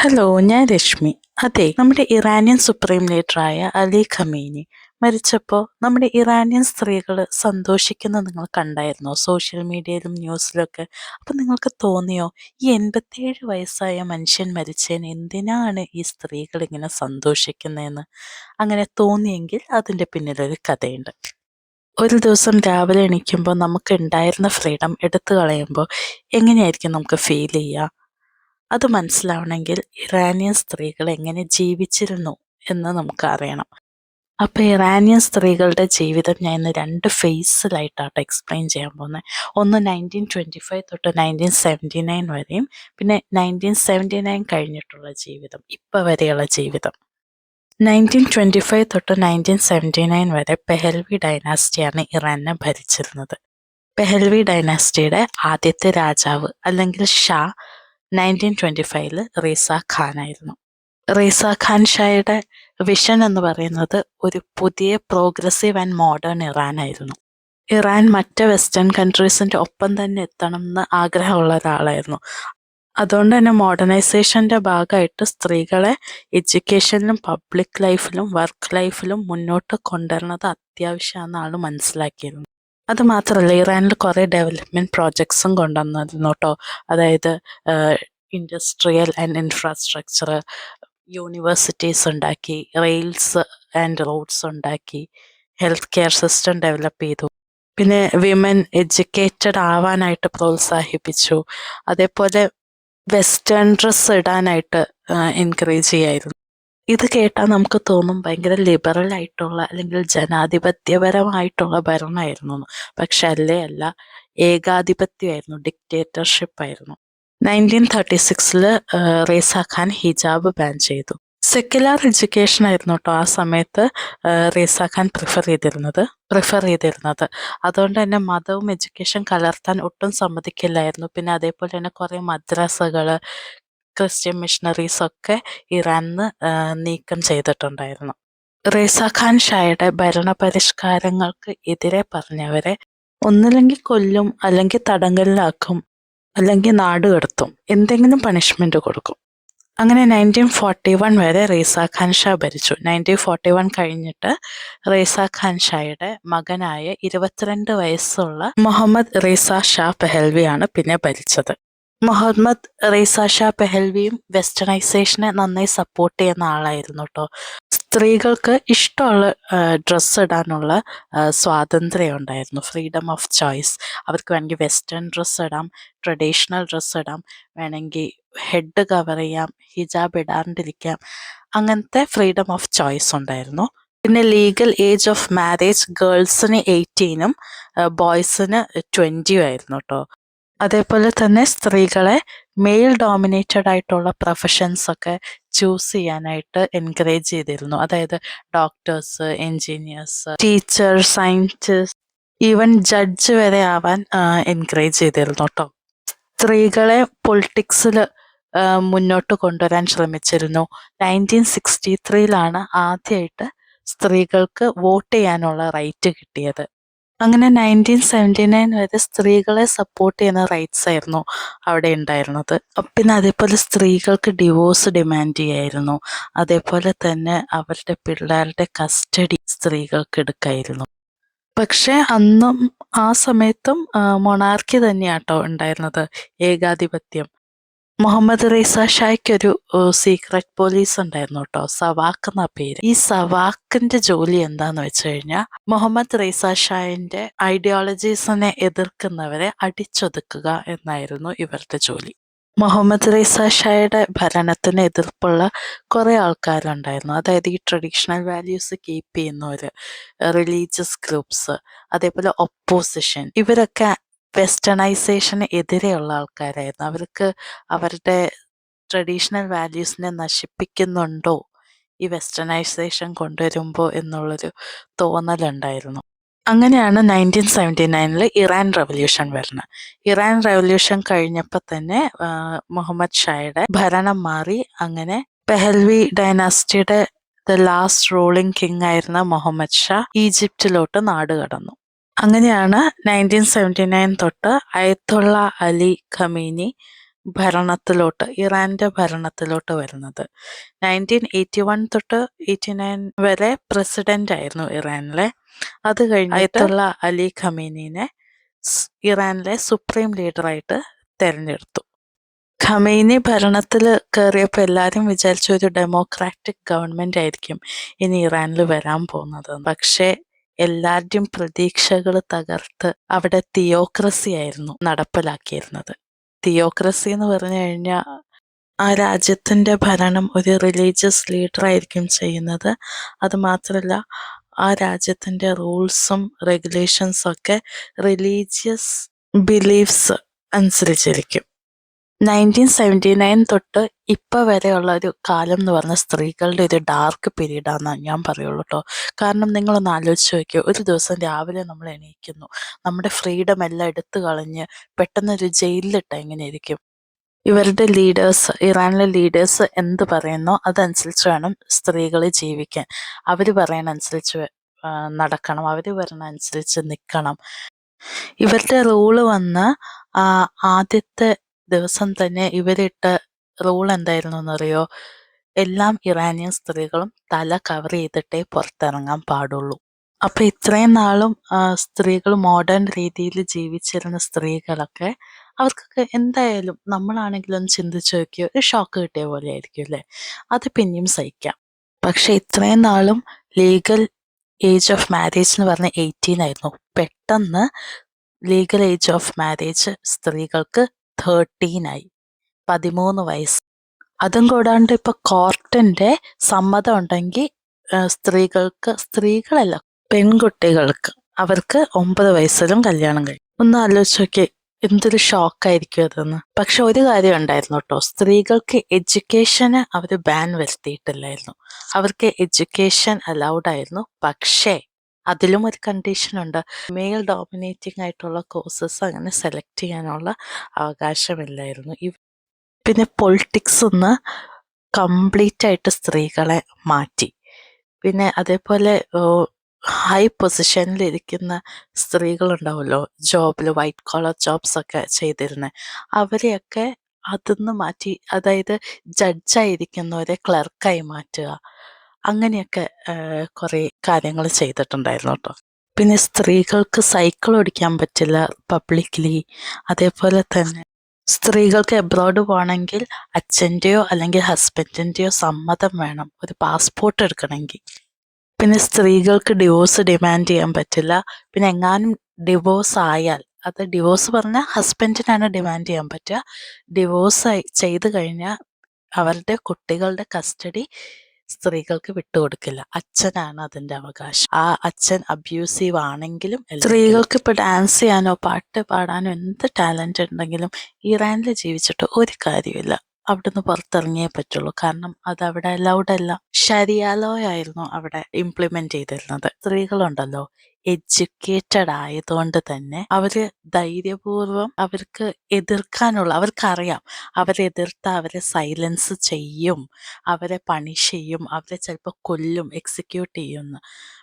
Hello, ഞാൻ രശ്മി. അതെ, നമ്മുടെ ഇറാനിയൻ സുപ്രീം ലീഡറായ അലി ഖമീനി മരിച്ചപ്പോൾ നമ്മുടെ ഇറാനിയൻ സ്ത്രീകൾ സന്തോഷിക്കുന്നത് നിങ്ങൾ കണ്ടായിരുന്നോ? സോഷ്യൽ മീഡിയയിലും ന്യൂസിലൊക്കെ. അപ്പം നിങ്ങൾക്ക് തോന്നിയോ, ഈ 87 വയസ്സായ മനുഷ്യൻ മരിച്ചതിന് എന്തിനാണ് ഈ സ്ത്രീകൾ ഇങ്ങനെ സന്തോഷിക്കുന്നതെന്ന്? അങ്ങനെ തോന്നിയെങ്കിൽ അതിൻ്റെ പിന്നിലൊരു കഥയുണ്ട്. ഒരു ദിവസം രാവിലെ എണീക്കുമ്പോൾ നമുക്ക് ഉണ്ടായിരുന്ന ഫ്രീഡം എടുത്തു കളയുമ്പോൾ എങ്ങനെയായിരിക്കും നമുക്ക് ഫീൽ ചെയ്യുക? അത് മനസ്സിലാവണമെങ്കിൽ ഇറാനിയൻ സ്ത്രീകൾ എങ്ങനെ ജീവിച്ചിരുന്നു എന്ന് നമുക്ക് അറിയണം. അപ്പോൾ ഇറാനിയൻ സ്ത്രീകളുടെ ജീവിതം ഞാൻ ഇന്ന് 2 ഫേസിലായിട്ടാണ് എക്സ്പ്ലെയിൻ ചെയ്യാൻ പോകുന്നത്. ഒന്ന് 1925 തൊട്ട് 1979 വരെയും, പിന്നെ 1979 കഴിഞ്ഞിട്ടുള്ള ജീവിതം, ഇപ്പോൾ വരെയുള്ള ജീവിതം. 1925 തൊട്ട് 1979 വരെ പെഹൽവി ഡൈനാസ്റ്റിയാണ് ഇറാനെ ഭരിച്ചിരുന്നത്. പെഹൽവി ഡൈനാസ്റ്റിയുടെ ആദ്യത്തെ രാജാവ് അല്ലെങ്കിൽ ഷാ 1925 റീസ ഖാനായിരുന്നു. റീസ ഖാൻ ഷായുടെ വിഷൻ എന്ന് പറയുന്നത് ഒരു പുതിയ പ്രോഗ്രസീവ് ആൻഡ് മോഡേൺ ഇറാൻ ആയിരുന്നു. ഇറാൻ മറ്റ് വെസ്റ്റേൺ കൺട്രീസിൻ്റെ ഒപ്പം തന്നെ എത്തണം എന്ന് ആഗ്രഹമുള്ള ഒരാളായിരുന്നു. അതുകൊണ്ട് തന്നെ മോഡേണൈസേഷൻ്റെ ഭാഗമായിട്ട് സ്ത്രീകളെ എഡ്യൂക്കേഷനിലും പബ്ലിക് ലൈഫിലും വർക്ക് ലൈഫിലും മുന്നോട്ട് കൊണ്ടുവരുന്നത് അത്യാവശ്യമാണെന്ന് ആൾ മനസ്സിലാക്കിയിരുന്നു. അത് മാത്രമല്ല, ഇറാനിൽ കുറേ ഡെവലപ്മെൻറ്റ് പ്രോജക്ട്സും കൊണ്ടുവന്നിരുന്നു കേട്ടോ. അതായത് ഇൻഡസ്ട്രിയൽ ആൻഡ് ഇൻഫ്രാസ്ട്രക്ചർ, യൂണിവേഴ്സിറ്റീസ് ഉണ്ടാക്കി, റെയിൽസ് ആൻഡ് റോഡ്സ് ഉണ്ടാക്കി, ഹെൽത്ത് കെയർ സിസ്റ്റം ഡെവലപ്പ് ചെയ്തു. പിന്നെ വിമൻ എഡ്യൂക്കേറ്റഡ് ആവാനായിട്ട് പ്രോത്സാഹിപ്പിച്ചു. അതേപോലെ വെസ്റ്റേൺ ഡ്രസ്സ് ഇടാനായിട്ട് എൻകറേജ് ചെയ്യായിരുന്നു. ഇത് കേട്ടാൽ നമുക്ക് തോന്നും ഭയങ്കര ലിബറൽ ആയിട്ടുള്ള അല്ലെങ്കിൽ ജനാധിപത്യപരമായിട്ടുള്ള ഭരണമായിരുന്നു. പക്ഷെ അല്ല, ഏകാധിപത്യമായിരുന്നു, ഡിക്റ്റേറ്റർഷിപ്പ് ആയിരുന്നു. 1936 റീസ ഖാൻ ഹിജാബ് ബാൻ ചെയ്തു. സെക്യുലർ എഡ്യൂക്കേഷൻ ആയിരുന്നു കേട്ടോ ആ സമയത്ത് റീസ ഖാൻ പ്രിഫർ ചെയ്തിരുന്നത്. അതുകൊണ്ട് തന്നെ മതവും എഡ്യൂക്കേഷൻ കലർത്താൻ ഒട്ടും സമ്മതിക്കില്ലായിരുന്നു. പിന്നെ അതേപോലെ തന്നെ കുറേ മദ്രസകൾ, ക്രിസ്ത്യൻ മിഷണറീസ് ഒക്കെ ഇറാനിന്ന് നീക്കം ചെയ്തിട്ടുണ്ടായിരുന്നു. റീസ ഖാൻ ഷായുടെ ഭരണപരിഷ്കാരങ്ങൾക്ക് എതിരെ പറഞ്ഞവരെ ഒന്നില്ലെങ്കിൽ കൊല്ലും, അല്ലെങ്കിൽ തടങ്കലിലാക്കും, അല്ലെങ്കിൽ നാട് കടത്തും, എന്തെങ്കിലും പണിഷ്മെന്റ് കൊടുക്കും. അങ്ങനെ 1941 വരെ റീസ ഖാൻ ഷാ ഭരിച്ചു. 1941 കഴിഞ്ഞിട്ട് റീസ ഖാൻ ഷായുടെ മകനായ 22 വയസ്സുള്ള മുഹമ്മദ് റീസ ഷാ പെഹൽവിയാണ് പിന്നെ ഭരിച്ചത്. മുഹമ്മദ് റീസ ഷാ പെഹൽവിയും വെസ്റ്റേണൈസേഷനെ നന്നായി സപ്പോർട്ട് ചെയ്യുന്ന ആളായിരുന്നു കേട്ടോ. സ്ത്രീകൾക്ക് ഇഷ്ടമുള്ള ഡ്രസ്സ് ഇടാനുള്ള സ്വാതന്ത്ര്യം ഉണ്ടായിരുന്നു, ഫ്രീഡം ഓഫ് ചോയ്സ്. അവർക്ക് വേണമെങ്കിൽ വെസ്റ്റേൺ ഡ്രസ്സ് ഇടാം, ട്രഡീഷണൽ ഡ്രസ്സ് ഇടാം, വേണമെങ്കിൽ ഹെഡ് കവർ ചെയ്യാം, ഹിജാബ് ഇടാണ്ടിരിക്കാം. അങ്ങനത്തെ ഫ്രീഡം ഓഫ് ചോയ്സ് ഉണ്ടായിരുന്നു. പിന്നെ ലീഗൽ ഏജ് ഓഫ് മാരേജ് ഗേൾസിന് 18ഉം ബോയ്സിന് 20ഉം ആയിരുന്നു കേട്ടോ. അതേപോലെ തന്നെ സ്ത്രീകളെ മെയിൽ ഡോമിനേറ്റഡ് ആയിട്ടുള്ള പ്രൊഫഷൻസ് ഒക്കെ ചൂസ് ചെയ്യാനായിട്ട് എൻകറേജ് ചെയ്തിരുന്നു. അതായത് doctors, engineers, teacher, scientist, even judge വരെ ആവാൻ എൻകറേജ് ചെയ്തിരുന്നു കേട്ടോ. സ്ത്രീകളെ പൊളിറ്റിക്സിൽ മുന്നോട്ട് കൊണ്ടുവരാൻ ശ്രമിച്ചിരുന്നു. 1963 ആദ്യമായിട്ട് സ്ത്രീകൾക്ക് വോട്ട് ചെയ്യാനുള്ള റൈറ്റ് കിട്ടിയത്. അങ്ങനെ 1979 വരെ സ്ത്രീകളെ സപ്പോർട്ട് ചെയ്യുന്ന റൈറ്റ്സ് ആയിരുന്നു അവിടെ ഉണ്ടായിരുന്നത്. പിന്നെ അതേപോലെ സ്ത്രീകൾക്ക് ഡിവോഴ്സ് ഡിമാൻഡ് ചെയ്യായിരുന്നു. അതേപോലെ തന്നെ അവരുടെ പിള്ളേരുടെ കസ്റ്റഡി സ്ത്രീകൾക്ക് എടുക്കായിരുന്നു. പക്ഷെ അന്നും ആ സമയത്തും മൊണാർക്കി തന്നെയാട്ടോ ഉണ്ടായിരുന്നത്, ഏകാധിപത്യം. മുഹമ്മദ് റീസ ഷായ്ക്കൊരു സീക്രട്ട് പോലീസ് ഉണ്ടായിരുന്നു കേട്ടോ, സവാക്ക് എന്ന പേര്. ഈ സവാക്കിന്റെ ജോലി എന്താന്ന് വെച്ച് കഴിഞ്ഞാൽ മുഹമ്മദ് റീസ ഷായിന്റെ ഐഡിയോളജീസിനെ എതിർക്കുന്നവരെ അടിച്ചൊതുക്കുക എന്നായിരുന്നു ഇവരുടെ ജോലി. മുഹമ്മദ് റീസ ഷായുടെ ഭരണത്തിന് എതിർപ്പുള്ള കുറെ ആൾക്കാരുണ്ടായിരുന്നു. അതായത് ഈ ട്രഡീഷണൽ വാല്യൂസ് കീപ്പ് ചെയ്യുന്നവര്, റിലീജിയസ് ഗ്രൂപ്പ്സ്, അതേപോലെ ഒപ്പോസിഷൻ, ഇവരൊക്കെ വെസ്റ്റേണൈസേഷന് എതിരെയുള്ള ആൾക്കാരായിരുന്നു. അവർക്ക് അവരുടെ ട്രഡീഷണൽ വാല്യൂസിനെ നശിപ്പിക്കുന്നുണ്ടോ ഈ വെസ്റ്റേണൈസേഷൻ കൊണ്ടുവരുമ്പോൾ എന്നുള്ളൊരു തോന്നലുണ്ടായിരുന്നു. അങ്ങനെയാണ് 1979 ഇറാൻ റവല്യൂഷൻ വരുന്നത്. ഇറാൻ റവല്യൂഷൻ കഴിഞ്ഞപ്പോൾ തന്നെ മുഹമ്മദ് ഷായുടെ ഭരണം മാറി. അങ്ങനെ പെഹൽവി ഡൈനാസ്റ്റിയുടെ ലാസ്റ്റ് റൂളിംഗ് കിങ് ആയിരുന്ന മുഹമ്മദ് ഷാ ഈജിപ്തിലോട്ട് നാട് കടന്നു. അങ്ങനെയാണ് 1979 തൊട്ട് അയത്തുള്ള അലി ഖമീനി ഇറാന്റെ ഭരണത്തിലോട്ട് വരുന്നത്. 1981 തൊട്ട് 89 വരെ പ്രസിഡന്റ് ആയിരുന്നു ഇറാനിലെ. അത് കഴിഞ്ഞിട്ട് അലി ഖമീനിനെ ഇറാനിലെ സുപ്രീം ലീഡറായിട്ട് തെരഞ്ഞെടുത്തു. ഖമൈനി ഭരണത്തിൽ കയറിയപ്പോൾ എല്ലാവരും വിചാരിച്ച ഒരു ഡെമോക്രാറ്റിക് ഗവൺമെന്റ് ആയിരിക്കും ഇനി ഇറാനിൽ വരാൻ പോകുന്നത്. പക്ഷേ എല്ലാവരുടെയും പ്രതീക്ഷകൾ തകർത്ത് അവിടെ തിയോക്രസി ആയിരുന്നു നടപ്പിലാക്കിയിരുന്നത്. തിയോക്രസി എന്ന് പറഞ്ഞു കഴിഞ്ഞാൽ ആ രാജ്യത്തിന്റെ ഭരണം ഒരു റിലീജിയസ് ലീഡർ ആയിരിക്കും ചെയ്യുന്നത്. അത് മാത്രമല്ല ആ രാജ്യത്തിന്റെ റൂൾസും റെഗുലേഷൻസും ഒക്കെ റിലീജിയസ് ബിലീഫ്സ് അനുസരിച്ചിരിക്കും. 1979 തൊട്ട് ഇപ്പം വരെയുള്ള ഒരു കാലം എന്ന് പറഞ്ഞാൽ സ്ത്രീകളുടെ ഒരു ഡാർക്ക് പീരീഡാണെന്ന് ഞാൻ പറയുള്ളൂ കേട്ടോ. കാരണം നിങ്ങളൊന്ന് ആലോചിച്ച് നോക്കിയോ, ഒരു ദിവസം രാവിലെ നമ്മൾ എണീക്കുന്നു, നമ്മുടെ ഫ്രീഡം എല്ലാം എടുത്തു കളഞ്ഞ് പെട്ടെന്നൊരു ജയിലിലിട്ട എങ്ങനെയായിരിക്കും? ഇവരുടെ ലീഡേഴ്സ്, ഇറാനിലെ ലീഡേഴ്സ് എന്ത് പറയുന്നോ അതനുസരിച്ച് വേണം സ്ത്രീകൾ ജീവിക്കാൻ. അവർ പറയണനുസരിച്ച് നടക്കണം, അവർ പറയണനുസരിച്ച് നിൽക്കണം. ഇവരുടെ റൂള് വന്ന് ആദ്യത്തെ ദിവസം തന്നെ ഇവരിട്ട റൂൾ എന്തായിരുന്നു എന്നറിയോ? എല്ലാം ഇറാനിയൻ സ്ത്രീകളും തല കവർ ചെയ്തിട്ടേ പുറത്തിറങ്ങാൻ പാടുള്ളൂ. അപ്പൊ ഇത്രയും നാളും സ്ത്രീകൾ മോഡേൺ രീതിയിൽ ജീവിച്ചിരുന്ന സ്ത്രീകളൊക്കെ അവർക്കൊക്കെ എന്തായാലും നമ്മളാണെങ്കിലും ഒന്ന് ചിന്തിച്ചു നോക്കിയോ, ഒരു ഷോക്ക് കിട്ടിയ പോലെ ആയിരിക്കും അല്ലേ? അത് പിന്നെയും സഹിക്കാം. പക്ഷെ ഇത്രയും നാളും ലീഗൽ ഏജ് ഓഫ് മാരേജ് എന്ന് പറഞ്ഞ 18 ആയിരുന്നു. പെട്ടെന്ന് ലീഗൽ ഏജ് ഓഫ് മാരേജ് സ്ത്രീകൾക്ക് 13 ആയി, 13 വയസ്സ്. അതും കൂടാണ്ട് ഇപ്പൊ കോർട്ടിന്റെ സമ്മതം ഉണ്ടെങ്കിൽ സ്ത്രീകളല്ല, പെൺകുട്ടികൾക്ക് അവർക്ക് 9 വയസ്സിലും കല്യാണം കഴിയും. ഒന്ന് ആലോചിച്ച് നോക്കി, എന്തൊരു ഷോക്കായിരിക്കും അതെന്ന്. പക്ഷെ ഒരു കാര്യം ഉണ്ടായിരുന്നു കേട്ടോ, സ്ത്രീകൾക്ക് എഡ്യൂക്കേഷന് അവർ ബാൻ വരുത്തിയിട്ടില്ലായിരുന്നു. അവർക്ക് എഡ്യൂക്കേഷൻ അലൗഡ് ആയിരുന്നു. പക്ഷേ അതിലും ഒരു കണ്ടീഷൻ ഉണ്ട്, മെയിൽ ഡോമിനേറ്റിംഗ് ആയിട്ടുള്ള കോഴ്സസ് അങ്ങനെ സെലക്ട് ചെയ്യാനുള്ള അവകാശമില്ലായിരുന്നു. പിന്നെ പൊളിറ്റിക്സ് ഒന്ന് കംപ്ലീറ്റ് ആയിട്ട് സ്ത്രീകളെ മാറ്റി. പിന്നെ അതേപോലെ ഹൈ പൊസിഷനിൽ ഇരിക്കുന്ന സ്ത്രീകളുണ്ടാവുമല്ലോ, ജോബിൽ വൈറ്റ് കോളർ ജോബ്സ് ഒക്കെ ചെയ്തിരുന്നത്, അവരെയൊക്കെ അതിന്ന് മാറ്റി, അതായത് ജഡ്ജായിരിക്കുന്നവരെ ക്ലർക്കായി മാറ്റുക, അങ്ങനെയൊക്കെ കുറേ കാര്യങ്ങൾ ചെയ്തിട്ടുണ്ടായിരുന്നു കേട്ടോ. പിന്നെ സ്ത്രീകൾക്ക് സൈക്കിൾ ഓടിക്കാൻ പറ്റില്ല പബ്ലിക്ലി. അതേപോലെ തന്നെ സ്ത്രീകൾക്ക് എബ്രോഡ് പോകണമെങ്കിൽ അച്ഛൻ്റെയോ അല്ലെങ്കിൽ ഹസ്ബൻഡിൻ്റെയോ സമ്മതം വേണം ഒരു പാസ്പോർട്ട് എടുക്കണമെങ്കിൽ. പിന്നെ സ്ത്രീകൾക്ക് ഡിവോഴ്സ് ഡിമാൻഡ് ചെയ്യാൻ പറ്റില്ല. പിന്നെ എങ്ങാനും ഡിവോഴ്സ് ആയാൽ, അത് ഡിവോഴ്സ് പറഞ്ഞാൽ ഹസ്ബൻഡിനാണ് ഡിമാൻഡ് ചെയ്യാൻ പറ്റുക. ഡിവോഴ്സ് ചെയ്ത് കഴിഞ്ഞാൽ അവരുടെ കുട്ടികളുടെ കസ്റ്റഡി സ്ത്രീകൾക്ക് വിട്ടുകൊടുക്കില്ല, അച്ഛനാണ് അതിന്റെ അവകാശം. ആ അച്ഛൻ അബ്യൂസീവ് ആണെങ്കിലും. സ്ത്രീകൾക്ക് ഇപ്പൊ ഡാൻസ് ചെയ്യാനോ പാട്ട് പാടാനോ എന്ത് ടാലന്റ് ഉണ്ടെങ്കിലും ഇറാനിൽ ജീവിച്ചിട്ട് ഒരു കാര്യമില്ല, അവിടുന്ന് പുറത്തിറങ്ങിയേ പറ്റുള്ളൂ. കാരണം അത് അവിടെ അലൗഡ് അല്ല. ശരിയ ലോ ആയിരുന്നു അവിടെ ഇംപ്ലിമെന്റ് ചെയ്തിരുന്നത്. സ്ത്രീകളുണ്ടല്ലോ, എഡ്യൂക്കേറ്റഡ് ആയതുകൊണ്ട് തന്നെ അവര് ധൈര്യപൂർവം അവർക്ക് എതിർക്കാനുള്ള, അവർക്കറിയാം അവരെതിർത്ത അവരെ സൈലൻസ് ചെയ്യും, അവരെ പണിഷ് ചെയ്യും, അവരെ ചിലപ്പോൾ കൊല്ലും, എക്സിക്യൂട്ട് ചെയ്യുമെന്ന്.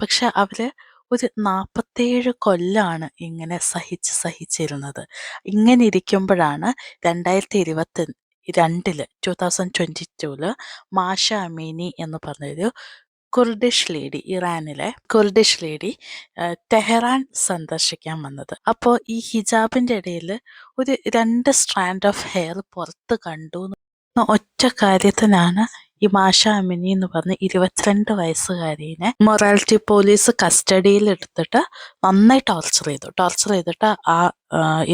പക്ഷെ അവര് ഒരു 47 കൊല്ലാണ് ഇങ്ങനെ സഹിച്ചിരുന്നത്. ഇങ്ങനെ ഇരിക്കുമ്പോഴാണ് 2022 മാഷ അമീനി എന്ന് പറഞ്ഞൊരു കുർഡിഷ് ലേഡി, ഇറാനിലെ കുർഡിഷ് ലേഡി ടെഹ്റാൻ സന്ദർശിക്കാൻ വന്നത്. അപ്പോൾ ഈ ഹിജാബിന്റെ ഇടയിൽ ഒരു 2 സ്ട്രാൻഡ് ഓഫ് ഹെയർ പുറത്ത് കണ്ടു. ഒറ്റ കാര്യത്തിനാണ് ഈ മാഷ അമിനി എന്ന് പറഞ്ഞ 22 വയസ്സുകാരിനെ മൊറാലിറ്റി പോലീസ് കസ്റ്റഡിയിൽ എടുത്തിട്ട് നന്നായി ടോർച്ചർ ചെയ്തിട്ട് ആ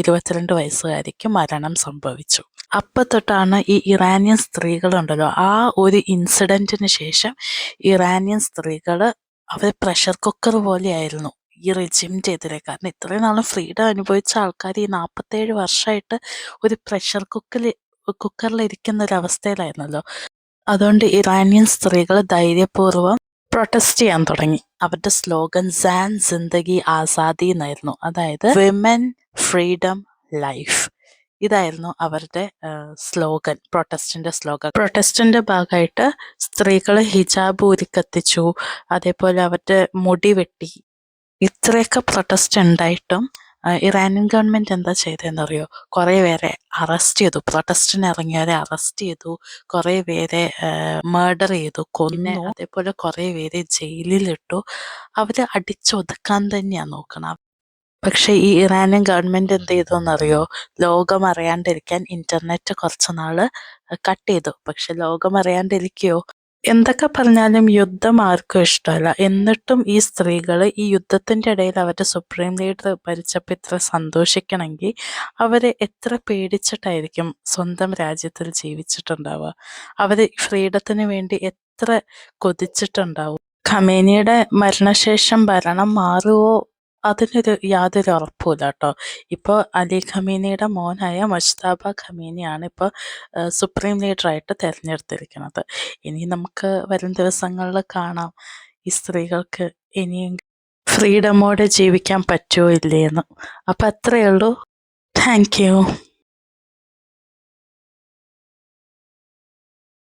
22 വയസ്സുകാരിക്ക് മരണം സംഭവിച്ചു. അപ്പൊ തൊട്ടാണ് ഈ ഇറാനിയൻ സ്ത്രീകളുണ്ടല്ലോ, ആ ഒരു ഇൻസിഡന്റിന് ശേഷം ഇറാനിയൻ സ്ത്രീകള് അവർ പ്രഷർ കുക്കർ പോലെയായിരുന്നു ഈ റെജിമിന്റെ എതിരെ. കാരണം ഇത്രയും നാളും ഫ്രീഡം അനുഭവിച്ച ആൾക്കാർ ഈ 47 വർഷമായിട്ട് ഒരു പ്രഷർ കുക്കറിലിരിക്കുന്ന ഒരു അവസ്ഥയിലായിരുന്നല്ലോ. അതുകൊണ്ട് ഇറാനിയൻ സ്ത്രീകൾ ധൈര്യപൂർവ്വം പ്രൊട്ടസ്റ്റ് ചെയ്യാൻ തുടങ്ങി. അവരുടെ സ്ലോഗൻ സാൻ സിന്ദഗി ആസാദി എന്നായിരുന്നു, അതായത് വിമൻ ഫ്രീഡം ലൈഫ്. ഇതായിരുന്നു അവരുടെ സ്ലോഗൻ, പ്രൊട്ടസ്റ്റിന്റെ സ്ലോഗൻ. പ്രൊട്ടസ്റ്റിന്റെ ഭാഗമായിട്ട് സ്ത്രീകൾ ഹിജാബ് ഊരിക്കത്തിച്ചു, അതേപോലെ അവരുടെ മുടി വെട്ടി. ഇത്രയൊക്കെ പ്രൊട്ടസ്റ്റ് ഉണ്ടായിട്ടും ഇറാനിയൻ ഗവൺമെൻറ് എന്താ ചെയ്തതെന്നറിയോ? കുറേ പേരെ അറസ്റ്റ് ചെയ്തു, പ്രൊട്ടസ്റ്റിന് ഇറങ്ങിയവരെ അറസ്റ്റ് ചെയ്തു, കുറേ പേരെ മർഡർ ചെയ്തു, കൊന്നു. അതേപോലെ കുറേ പേരെ ജയിലിലിട്ടു. അവർ അടിച്ചൊതുക്കാൻ തന്നെയാണ് നോക്കണം. പക്ഷേ ഈ ഇറാനിയൻ ഗവൺമെൻറ് എന്ത് ചെയ്തുവെന്നറിയോ? ലോകം അറിയാണ്ടിരിക്കാൻ ഇൻ്റർനെറ്റ് കുറച്ച് നാൾ കട്ട് ചെയ്തു. പക്ഷെ ലോകം അറിയാണ്ടിരിക്കുകയോ? എന്തൊക്കെ പറഞ്ഞാലും യുദ്ധം ആർക്കും ഇഷ്ടമല്ല. എന്നിട്ടും ഈ സ്ത്രീകൾ ഈ യുദ്ധത്തിൻ്റെ ഇടയിൽ അവരുടെ സുപ്രീം ലീഡർ ഭരിച്ചപ്പോൾ ഇത്ര സന്തോഷിക്കണമെങ്കിൽ അവർ എത്ര പേടിച്ചിട്ടായിരിക്കും സ്വന്തം രാജ്യത്തിൽ ജീവിച്ചിട്ടുണ്ടാവുക. അവർ ഫ്രീഡത്തിന് വേണ്ടി എത്ര കൊതിച്ചിട്ടുണ്ടാവും. ഖമേനിയുടെ മരണശേഷം ഭരണം മാറുമോ? അതിനൊരു യാതൊരു ഉറപ്പുമില്ല കേട്ടോ. ഇപ്പോൾ അലി ഖമേനിയുടെ മോനായ മുജ്തബ ഖമേനിയാണ് ഇപ്പോൾ സുപ്രീം ലീഡറായിട്ട് തിരഞ്ഞെടുത്തിരിക്കുന്നത്. ഇനി നമുക്ക് വരും ദിവസങ്ങളിൽ കാണാം ഈ സ്ത്രീകൾക്ക് ഇനിയും ഫ്രീഡമോടെ ജീവിക്കാൻ പറ്റുമോ ഇല്ലേന്ന്. അപ്പം അത്രയേ ഉള്ളൂ. Thank you.